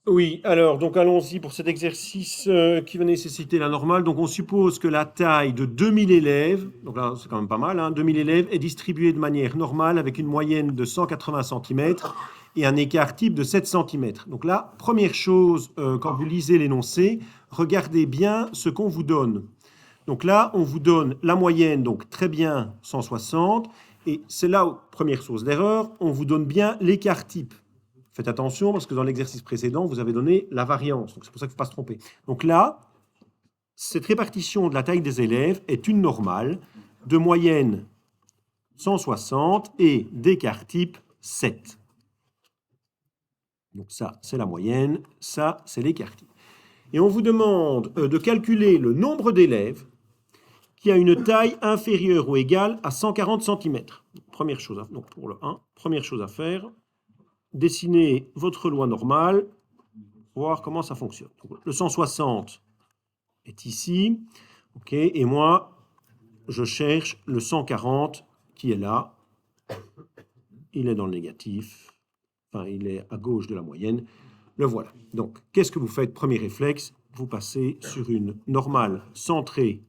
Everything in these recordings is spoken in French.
Oui, alors, donc allons-y pour cet exercice qui va nécessiter la normale. Donc, on suppose que la taille de 2000 élèves, donc là, c'est quand même pas mal, hein, 2000 élèves, est distribuée de manière normale avec une moyenne de 180 cm et un écart type de 7 cm. Donc là, première chose, quand vous lisez l'énoncé, regardez bien ce qu'on vous donne. Donc là, on vous donne la moyenne, donc très bien 160, et c'est là, première source d'erreur, on vous donne bien l'écart type. Faites attention parce que dans l'exercice précédent, vous avez donné la variance. Donc c'est pour ça qu'il ne faut pas se tromper. Donc là, cette répartition de la taille des élèves est une normale de moyenne 160 et d'écart type 7. Donc ça, c'est la moyenne, ça, c'est l'écart type. Et on vous demande de calculer le nombre d'élèves qui a une taille inférieure ou égale à 140 cm. Première chose donc pour le 1, première chose à faire, dessinez votre loi normale, voir comment ça fonctionne. Donc, le 160 est ici, ok, et moi, je cherche le 140 qui est là. Il est dans le négatif, enfin, il est à gauche de la moyenne. Le voilà. Donc, qu'est-ce que vous faites? Premier réflexe, vous passez sur une normale centrée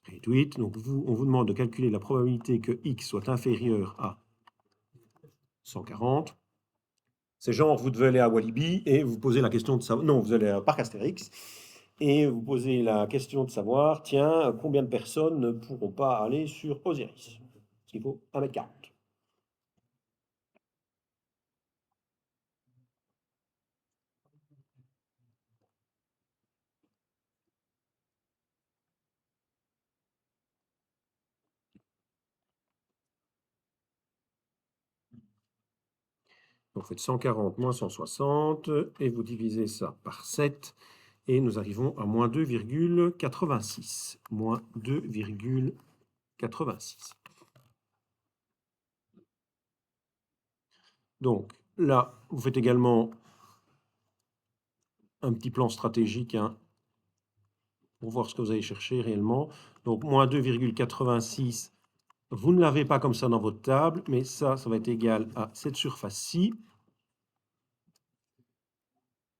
réduite. Donc, on vous demande de calculer la probabilité que x soit inférieur à 140. C'est genre, vous devez aller à Walibi et vous posez la question de savoir. Non, vous allez à Parc Astérix et vous posez la question de savoir, tiens, combien de personnes ne pourront pas aller sur Osiris? Parce qu'il faut 1,40 m. Donc, vous faites 140 moins 160 et vous divisez ça par 7 et nous arrivons à moins 2,86. Moins 2,86. Donc, là, vous faites également un petit plan stratégique, hein, pour voir ce que vous allez chercher réellement. Donc, moins 2,86, vous ne l'avez pas comme ça dans votre table, mais ça va être égal à cette surface-ci,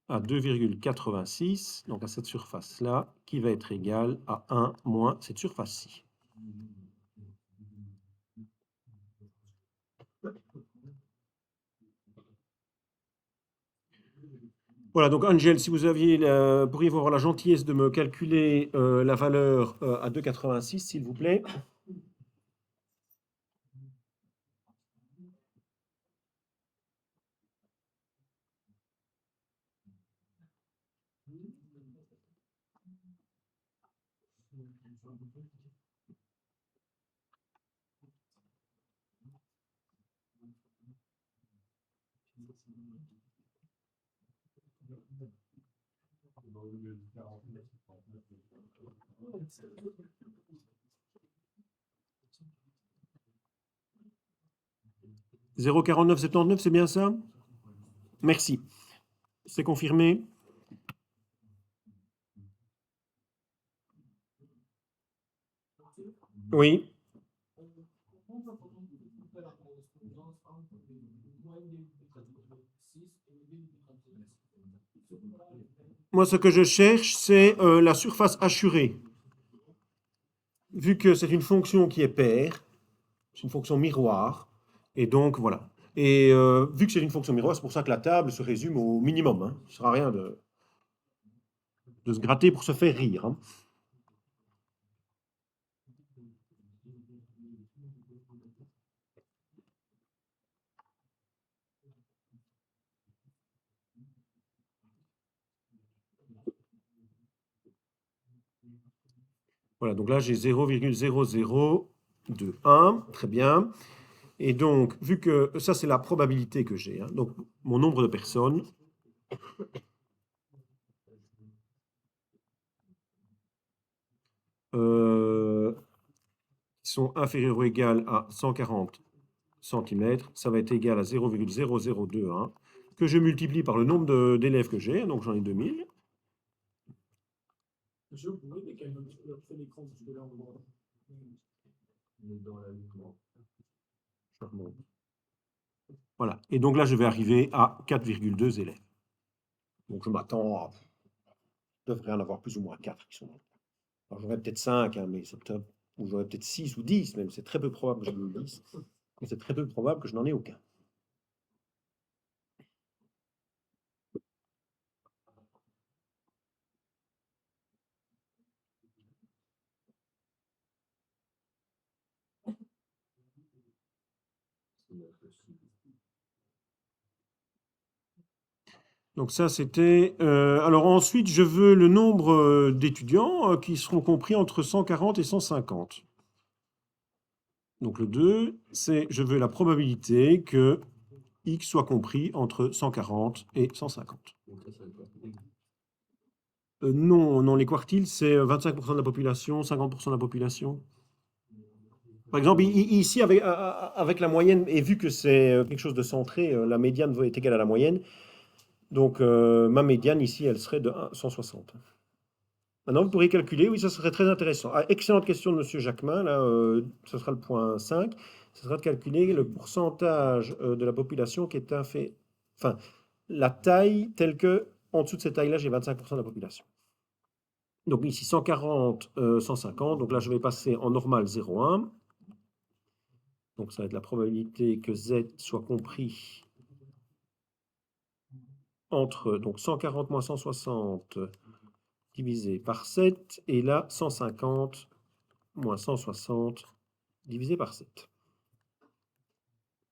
à 2,86, donc à cette surface-là, qui va être égale à 1 moins cette surface-ci. Voilà, donc Angel, si vous pourriez-vous avoir la gentillesse de me calculer la valeur à 2,86, s'il vous plaît? 0,4979, c'est bien ça? Merci. C'est confirmé? Oui. Moi, ce que je cherche, c'est la surface assurée. Vu que c'est une fonction qui est paire, c'est une fonction miroir, et donc voilà. Et vu que c'est une fonction miroir, c'est pour ça que la table se résume au minimum, hein. Il ne sert à rien de se gratter pour se faire rire, hein. Voilà, donc là j'ai 0,0021, très bien. Et donc, vu que ça c'est la probabilité que j'ai, hein, donc mon nombre de personnes, qui sont inférieures ou égales à 140 cm, ça va être égal à 0,0021, que je multiplie par le nombre d'élèves que j'ai, donc j'en ai 2000. Voilà. Et donc là, je vais arriver à 4,2 élèves. Donc je m'attends à... Je devrais en avoir plus ou moins 4 qui sont dans le plan. Alors j'aurais peut-être 5, hein, mais c'est peut-être... ou j'aurais peut-être 6 ou 10, même. C'est très peu probable que j'en ai 10. Mais c'est très peu probable que je n'en ai aucun. Donc ça, c'était... alors ensuite, je veux le nombre d'étudiants qui seront compris entre 140 et 150. Donc le 2, c'est je veux la probabilité que X soit compris entre 140 et 150. Non, non, les quartiles, c'est 25% de la population, 50% de la population. Par exemple, ici, avec la moyenne, et vu que c'est quelque chose de centré, la médiane est égale à la moyenne, donc ma médiane ici, elle serait de 160. Maintenant, vous pourriez calculer, oui, ça serait très intéressant. Ah, excellente question de Monsieur Jacquemin, là, ce sera le point 5. Ce sera de calculer le pourcentage de la population qui est enfin, la taille telle que, en dessous de cette taille-là, j'ai 25% de la population. Donc ici, 140, 150. Donc là, je vais passer en normal 0,1. Donc ça va être la probabilité que Z soit compris entre donc 140 moins 160 divisé par 7, et là, 150 moins 160 divisé par 7.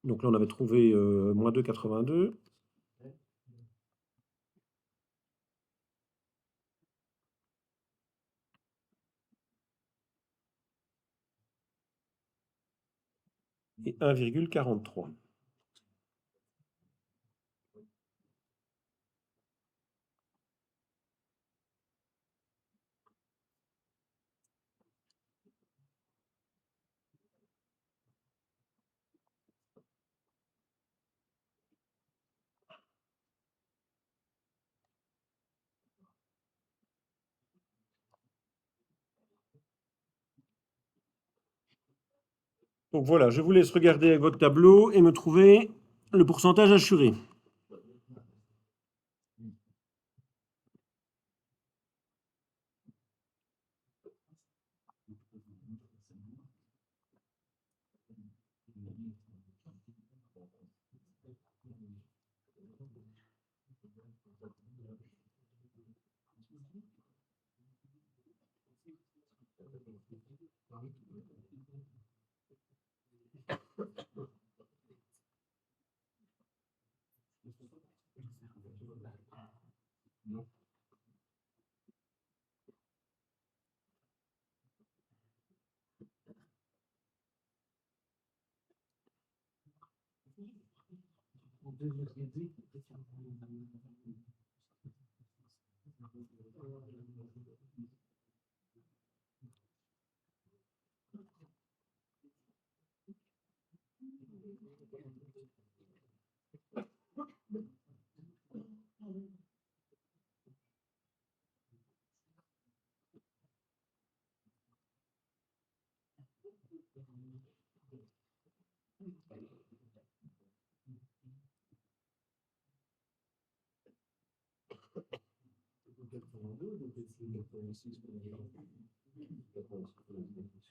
Donc là, on avait trouvé moins 2,82. Et 1,43. Donc voilà, je vous laisse regarder avec votre tableau et me trouver le pourcentage assuré.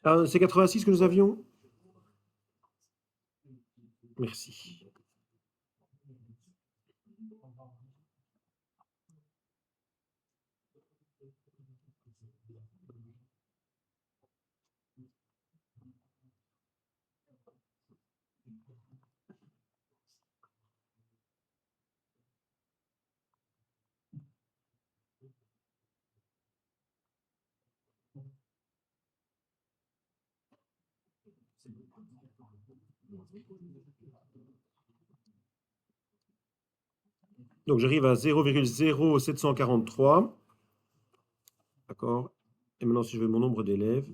Ah, c'est 86 que nous avions? Merci. Donc j'arrive à 0,0743. D'accord. Et maintenant, si je veux mon nombre d'élèves,